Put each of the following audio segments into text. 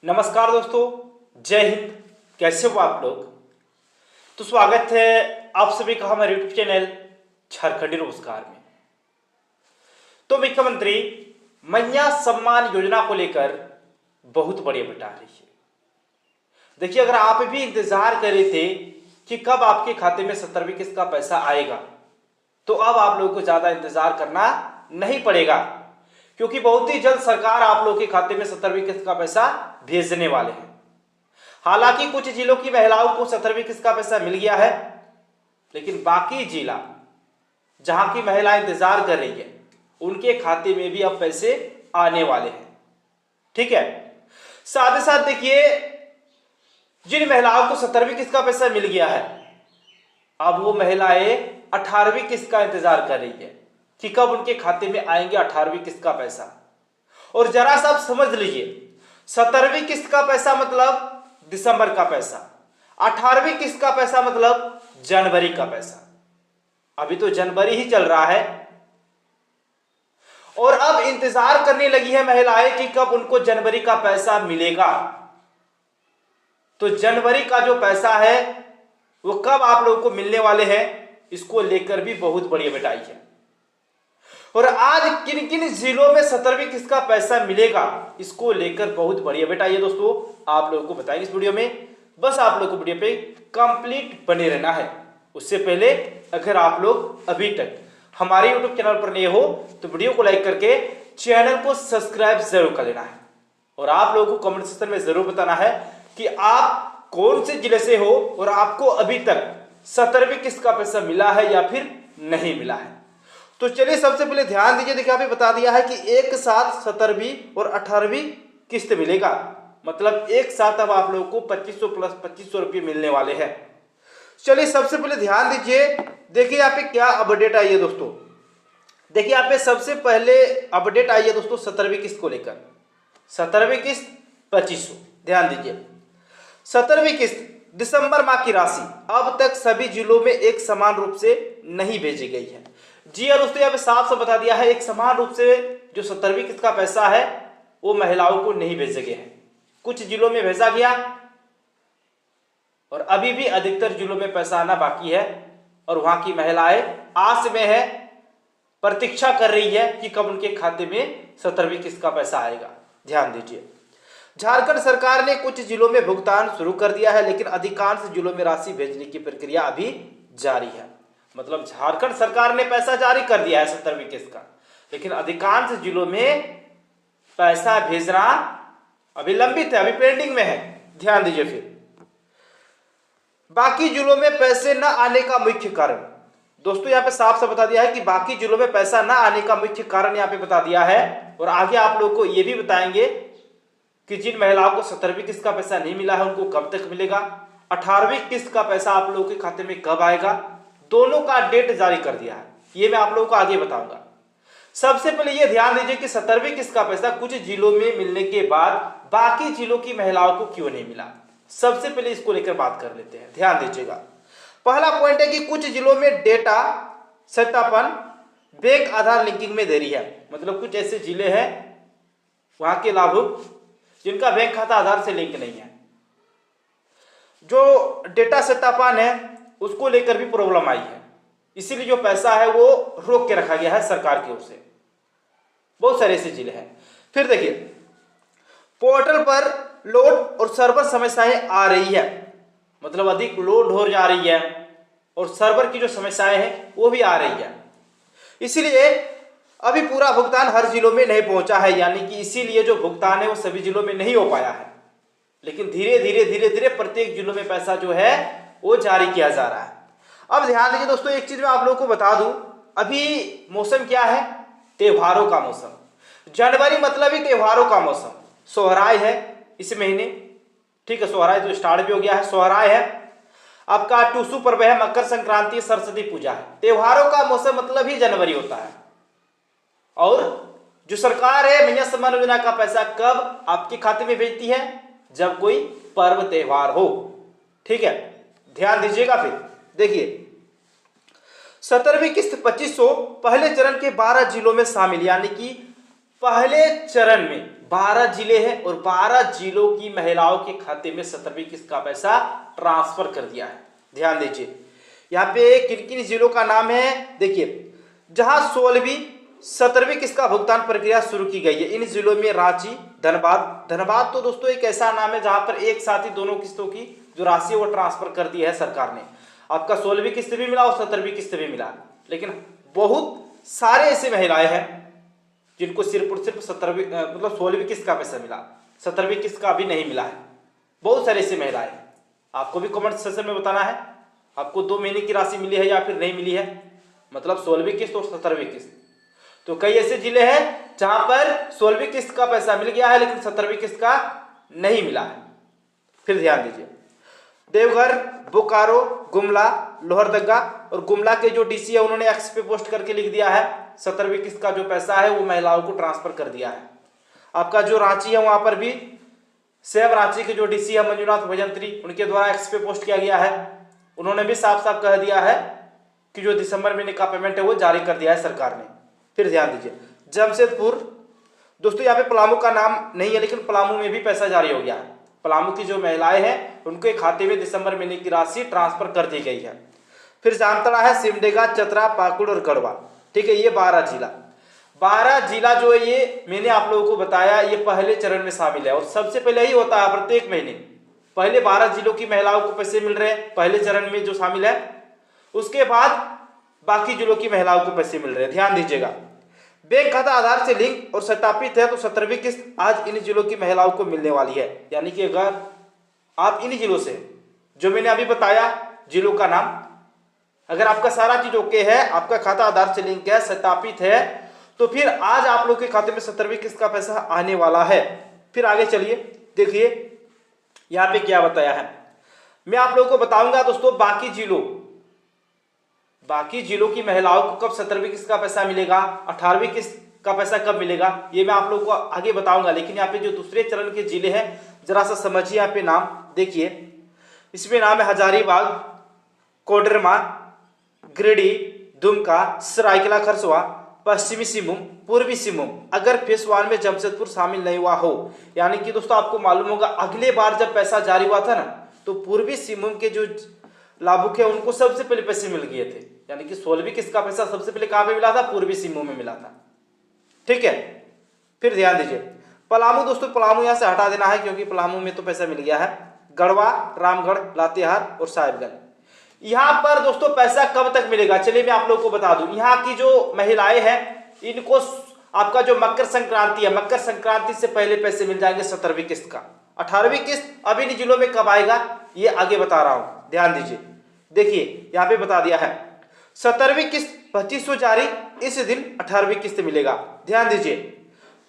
नमस्कार दोस्तों, जय हिंद। कैसे हो आप लोग? तो स्वागत है आप सभी का हमारे यूट्यूब चैनल झारखंडी रोजगार में। तो मुख्यमंत्री मैया सम्मान योजना को लेकर बहुत बड़ी अपडेट आ रही है। देखिए, अगर आप भी इंतजार कर रहे थे कि कब आपके खाते में 17वीं किस्त का पैसा आएगा, तो अब आप लोगों को ज्यादा इंतजार करना नहीं पड़ेगा, क्योंकि बहुत ही जल्द सरकार आप लोगों के खाते में 17वीं किस्त का पैसा भेजने वाले हैं। हालांकि कुछ जिलों की महिलाओं को 17वीं किस्त का पैसा मिल गया है, लेकिन बाकी जिला जहां की महिला इंतजार कर रही है, उनके खाते में भी अब पैसे आने वाले हैं। ठीक है, साथ ही साथ देखिए, जिन महिलाओं को 17वीं किस्त का पैसा मिल गया है, अब वो महिलाएं 18वीं किस्त का इंतजार कर रही है कि कब उनके खाते में आएंगे 18वीं किस्त का पैसा। और जरा सा आप समझ लीजिए, 17वीं किस्त का पैसा मतलब दिसंबर का पैसा, 18वीं किस्त का पैसा मतलब जनवरी का पैसा। अभी तो जनवरी ही चल रहा है और अब इंतजार करने लगी है महिलाएं कि कब उनको जनवरी का पैसा मिलेगा। तो जनवरी का जो पैसा है वो कब आप लोगों को मिलने वाले हैं, इसको लेकर भी बहुत बड़ी अपडेट आई है। और आज किन किन जिलों में 17वीं किस्त का पैसा मिलेगा, इसको लेकर बहुत बड़ी अपडेट आई है दोस्तों, आप लोगों को बताएंगे इस वीडियो में। बस आप लोगों को वीडियो पे कंप्लीट बने रहना है। उससे पहले अगर आप लोग अभी तक हमारे यूट्यूब चैनल पर नए हो तो वीडियो को लाइक करके चैनल को सब्सक्राइब जरूर कर लेना है। और आप लोगों को कमेंट सेक्शन में जरूर बताना है कि आप कौन से जिले से हो और आपको अभी तक 17वीं किस्त का पैसा मिला है या फिर नहीं मिला है। तो चलिए, सबसे पहले ध्यान दीजिए। देखिए, अभी बता दिया है कि एक साथ 17वीं और 18वीं किस्त मिलेगा, मतलब एक साथ अब आप लोगों को 2500 प्लस 2500 रुपये मिलने वाले हैं। चलिए, सबसे पहले ध्यान दीजिए। देखिए यहाँ पे क्या अपडेट आई है दोस्तों। देखिए यहाँ पे सबसे पहले अपडेट आई है दोस्तों 17वीं किस्त को लेकर। 17वीं किस्त 2500। ध्यान दीजिए, 17वीं किस्त दिसंबर माह की राशि अब तक सभी जिलों में एक समान रूप से नहीं भेजी गई है। जी हाँ दोस्तों, यहाँ पे साफ साफ बता दिया है, एक समान रूप से जो 17वीं किस्त का पैसा है वो महिलाओं को नहीं भेजे गए हैं। कुछ जिलों में भेजा गया और अभी भी अधिकतर जिलों में पैसा आना बाकी है। और वहां की महिलाएं आस में है, प्रतीक्षा कर रही है कि कब उनके खाते में 17वीं किस्त का पैसा आएगा। ध्यान दीजिए, झारखंड सरकार ने कुछ जिलों में भुगतान शुरू कर दिया है, लेकिन अधिकांश जिलों में राशि भेजने की प्रक्रिया अभी जारी है। मतलब झारखंड सरकार ने पैसा जारी कर दिया है 17वीं किस्त का, लेकिन अधिकांश जिलों में पैसा भेजना अभी लंबित है, अभी पेंडिंग में है। ध्यान दीजिए, फिर बाकी जिलों में पैसे न आने का मुख्य कारण दोस्तों यहाँ पे साफ साफ बता दिया है कि बाकी जिलों में पैसा न आने का मुख्य कारण यहाँ पे बता दिया है। और आगे आप लोगों को ये भी बताएंगे कि जिन महिलाओं को 17वीं किस्त का पैसा नहीं मिला है उनको कब तक मिलेगा, 18वीं किस्त का पैसा आप लोगों के खाते में कब आएगा, दोनों का डेट जारी कर दिया है। ये मैं आप लोगों को आगे बताऊंगा। सबसे पहले ये ध्यान दीजिए कि 17वीं किस्त का पैसा कुछ जिलों में मिलने के बाद बाकी जिलों की महिलाओं को क्यों नहीं मिला, सबसे पहले इसको लेकर बात कर लेते हैं। ध्यान दीजिएगा, पहला पॉइंट है कि कुछ जिलों में डेटा सत्यापन बैंक आधार लिंकिंग में देरी है। मतलब कुछ ऐसे जिले हैं वहां के लाभुक जिनका बैंक खाता आधार से लिंक नहीं है, जो डेटा सत्यापन है उसको लेकर भी प्रॉब्लम आई है, इसीलिए जो पैसा है वो रोक के रखा गया है सरकार की ओर से। बहुत सारे ऐसे जिले हैं। फिर देखिए, पोर्टल पर लोड और सर्वर समस्याएं आ रही है, मतलब अधिक लोड हो जा रही है और सर्वर की जो समस्याएं हैं वो भी आ रही है, इसीलिए अभी पूरा भुगतान हर जिलों में नहीं पहुंचा है। यानी कि इसीलिए जो भुगतान है वो सभी जिलों में नहीं हो पाया है, लेकिन धीरे धीरे प्रत्येक जिलों में पैसा जो है वो जारी किया जा रहा है। अब ध्यान दीजिए दोस्तों, एक चीज मैं आप लोगों को बता दूं, अभी मौसम क्या है, त्योहारों का मौसम। जनवरी मतलब ही त्योहारों का मौसम। सोहराय है इस महीने, ठीक है, सोहराय तो स्टार्ट भी हो गया है। सोहराय है, आपका टूसू पर्व है, मकर संक्रांति, सरस्वती पूजा है। त्योहारों का मौसम मतलब ही जनवरी होता है। और जो सरकार है मैया सम्मान योजना का पैसा कब आपके खाते में भेजती है, जब कोई पर्व त्योहार हो। ठीक है, ध्यान दीजिएगा। फिर देखिए, 17वीं किस्त 2500 पहले चरण के 12 जिलों में शामिल, यानी कि पहले चरण में 12 जिले हैं और 12 जिलों की महिलाओं के खाते में 17वीं किस्त का पैसा ट्रांसफर कर दिया है। ध्यान दीजिए, यहाँ पे किन किन जिलों का नाम है, देखिए जहां 16वीं 17वीं किस्त का भुगतान प्रक्रिया शुरू की गई है, इन जिलों में रांची, धनबाद तो दोस्तों एक ऐसा नाम है जहां पर एक साथ ही दोनों किस्तों की जो राशि है वो ट्रांसफर कर दी है सरकार ने। आपका 16वीं किस्त भी मिला और 17वीं किस्त भी मिला, लेकिन बहुत सारे ऐसे महिलाएं हैं जिनको सिर्फ और सिर्फ 17वीं मतलब 16वीं किस्त का पैसा मिला, 17वीं किस्त का भी नहीं मिला है। बहुत सारे ऐसे महिलाएं, आपको भी कमेंट सेक्शन में बताना है आपको 2 महीने की राशि मिली है या फिर नहीं मिली है, मतलब 16वीं किस्त और 17वीं किस्त। तो कई ऐसे जिले हैं जहां पर 16वीं किस्त का पैसा मिल गया है लेकिन 17वीं किस्त का नहीं मिला है। फिर ध्यान दीजिए, देवघर, बोकारो, गुमला, लोहरदगा और गुमला के जो डीसी है उन्होंने एक्स पे पोस्ट करके लिख दिया है 17वीं किस्त का जो पैसा है वो महिलाओं को ट्रांसफर कर दिया है। आपका जो रांची है वहां पर भी सेम रांची के जो डीसी है मंजुनाथ भजंत्री, उनके द्वारा एक्स पे पोस्ट किया गया है, उन्होंने भी साफ साफ कह दिया है कि जो दिसंबर महीने का पेमेंट है वो जारी कर दिया है सरकार ने। फिर ध्यान दीजिए, जमशेदपुर, दोस्तों यहाँ पे पलामू का नाम नहीं है लेकिन पलामू में भी पैसा जारी हो गया है। पलामू की जो महिलाएं हैं उनके खाते में दिसंबर महीने की राशि ट्रांसफर कर दी गई है। फिर जामताड़ा है, सिमडेगा, चतरा, पाकुड़ और गढ़वा, ठीक है, ये 12 जिला जो है ये मैंने आप लोगों को बताया ये पहले चरण में शामिल है और सबसे पहले ही होता है प्रत्येक महीने पहले 12 जिलों की महिलाओं को पैसे मिल रहे हैं पहले चरण में जो शामिल है, उसके बाद बाकी जिलों की महिलाओं को पैसे मिल रहे हैं। ध्यान दीजिएगा, बैंक खाता आधार से लिंक और सत्यापित है तो 17वीं किस्त आज इन जिलों की महिलाओं को मिलने वाली है। यानी कि अगर आप इन जिलों से जो मैंने अभी बताया जिलों का नाम, अगर आपका सारा चीज ओके है, आपका खाता आधार से लिंक है, सत्यापित है, तो फिर आज आप लोग के खाते में 17वीं किस्त का पैसा आने वाला है। फिर आगे चलिए, देखिए यहाँ पे क्या बताया है, मैं आप लोगों को बताऊंगा दोस्तों बाकी जिलों की महिलाओं को कब 17वीं किस्त का पैसा मिलेगा, 18वीं किस्त का पैसा कब मिलेगा, ये मैं आप लोगों को आगे बताऊंगा। लेकिन यहाँ पे जो दूसरे चरण के जिले हैं जरा सा समझिए, यहाँ पे नाम देखिए, इसमें नाम है हजारीबाग, कोडरमा, गिरिडीह, दुमका, सरायकेला खरसावां, पश्चिमी सिंहभूम, पूर्वी सिंहभूम। अगर फेज 1 में जमशेदपुर शामिल नहीं हुआ हो, यानी कि दोस्तों आपको मालूम होगा अगले बार जब पैसा जारी हुआ था ना तो पूर्वी सिंहभूम के जो लाभुक है उनको सबसे पहले पैसे मिल गए थे। यानी कि 16वीं किस्त का पैसा सबसे पहले कहां पे मिला था, पूर्वी सिंहभूम में मिला था, ठीक है। फिर ध्यान दीजिए, पलामू, दोस्तों पलामू यहां से हटा देना है क्योंकि पलामू में तो पैसा मिल गया है। गढ़वा, रामगढ़, लातेहार और साहिबगंज, यहां पर दोस्तों पैसा कब तक मिलेगा, चलिए मैं आप लोगों को बता दूं। यहाँ की जो महिलाएं हैं इनको आपका जो मकर संक्रांति है, मकर संक्रांति से पहले पैसे मिल जाएंगे 17वीं किस्त का। 18वीं किस्त अभी इन जिलों में कब आएगा ये आगे बता रहा हूं, ध्यान दीजिए। देखिए यहाँ पे बता दिया है 17वीं किस्त 2500 जारी, इस दिन 18वीं किस्त मिलेगा। ध्यान दीजिए,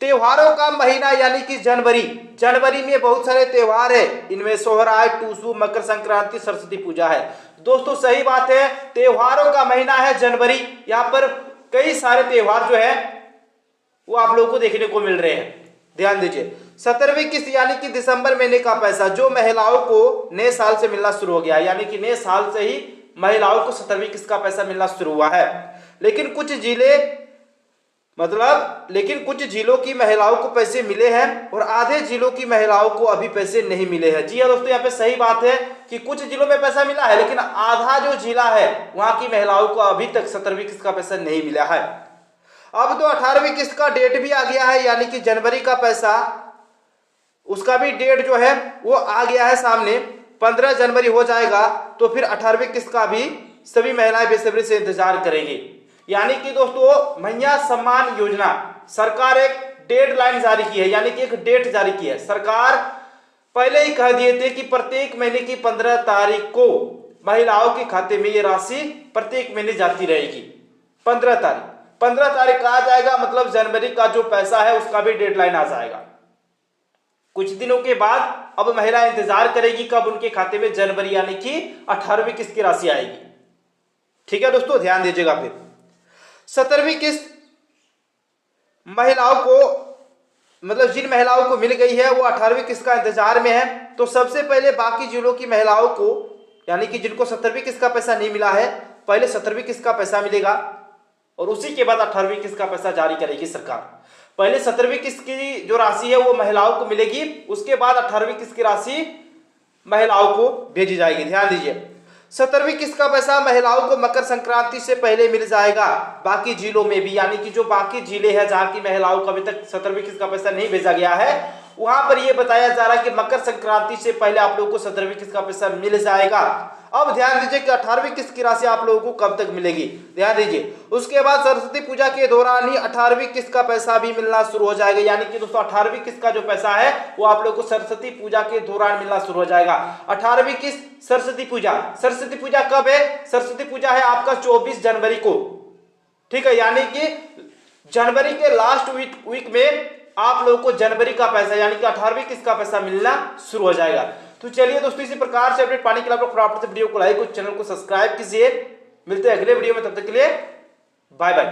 त्योहारों का महीना यानी कि जनवरी में बहुत सारे त्योहार है, इनमें सोहराय, टूसू, मकर संक्रांति, सरस्वती पूजा है। दोस्तों सही बात है, त्योहारों का महीना है जनवरी, यहाँ पर कई सारे त्योहार जो है वो आप लोगों को देखने को मिल रहे हैं। ध्यान दीजिए, 17वीं किस्त यानी कि दिसंबर महीने का पैसा जो महिलाओं को नए साल से मिलना शुरू हो गया, यानी कि नए साल से ही महिलाओं को 17वीं किस्त का पैसा मिलना शुरू हुआ है। लेकिन कुछ जिलों की महिलाओं को पैसे मिले हैं और आधे जिलों की महिलाओं को अभी पैसे नहीं मिले हैं। जी हाँ दोस्तों, यहाँ पे सही बात है कि कुछ जिलों में पैसा मिला है लेकिन आधा जो जिला है वहां की महिलाओं को अभी तक 17वीं किस्त का पैसा नहीं मिला है। अब तो 18वीं किस्त का डेट भी आ गया है, यानी कि जनवरी का पैसा उसका भी डेट जो है वो आ गया है सामने, 15 जनवरी हो जाएगा तो फिर 18वीं किस्त का भी सभी महिलाएं बेसब्री से इंतजार करेंगी। यानी कि दोस्तों मैया सम्मान योजना सरकार एक डेडलाइन जारी की है, यानी कि एक डेट जारी की है। सरकार पहले ही कह दिए थे कि प्रत्येक महीने की 15 तारीख को महिलाओं के खाते में ये राशि प्रत्येक महीने जाती रहेगी। 15 तारीख का आ जाएगा, मतलब जनवरी का जो पैसा है उसका भी डेडलाइन आ जाएगा। कुछ दिनों के बाद अब महिला इंतजार करेगी कब उनके खाते में जनवरी यानी कि 18वीं किस्त की राशि आएगी। ठीक है दोस्तों, ध्यान दीजिएगा। फिर 17वीं किस्त महिलाओं को, मतलब जिन महिलाओं को मिल गई है वो 18वीं किस्त का इंतजार में है, तो सबसे पहले बाकी जिलों की महिलाओं को, यानी कि जिनको 17वीं किस्त का पैसा नहीं मिला है, पहले 17वीं किस्त का पैसा मिलेगा और उसी के बाद 18वीं किस्त का पैसा जारी करेगी सरकार। पहले 17वीं किस्त की जो राशि है वो महिलाओं को मिलेगी, उसके बाद 18वीं किस्त की राशि महिलाओं को भेजी जाएगी। ध्यान दीजिए, 17वीं किस्त का पैसा महिलाओं को मकर संक्रांति से पहले मिल जाएगा। बाकी जिलों में भी, यानी कि जो बाकी जिले हैं जहां की महिलाओं को अभी तक 17वीं किस्त का पैसा नहीं भेजा गया है, वहां पर यह बताया जा रहा है कि मकर संक्रांति से पहले आप लोगों को 17वीं किस्त का पैसा मिल जाएगा। अब ध्यान दीजिए कि 18वीं किस्त की राशि आप लोगों को कब तक मिलेगी, ध्यान दीजिए। उसके बाद सरस्वती पूजा के दौरान ही 18वीं किस्त का पैसा भी मिलना शुरू हो जाएगा, यानी कि दोस्तों 18वीं किस्त का जो पैसा है वो आप लोगों को सरस्वती पूजा के दौरान मिलना शुरू हो जाएगा। 18वीं किस्त सरस्वती पूजा, सरस्वती पूजा कब है? सरस्वती पूजा है आपका 24 जनवरी को, ठीक है, यानी कि जनवरी के लास्ट वीक में आप लोगों को जनवरी का पैसा यानी कि 18वीं किस्त का पैसा मिलना शुरू हो जाएगा। तो चलिए दोस्तों, इसी प्रकार से अपडेट पाने के लिए आप लोग फटाफट से वीडियो को लाइक और चैनल को सब्सक्राइब कीजिए। मिलते हैं अगले वीडियो में, तब तक के लिए बाय बाय।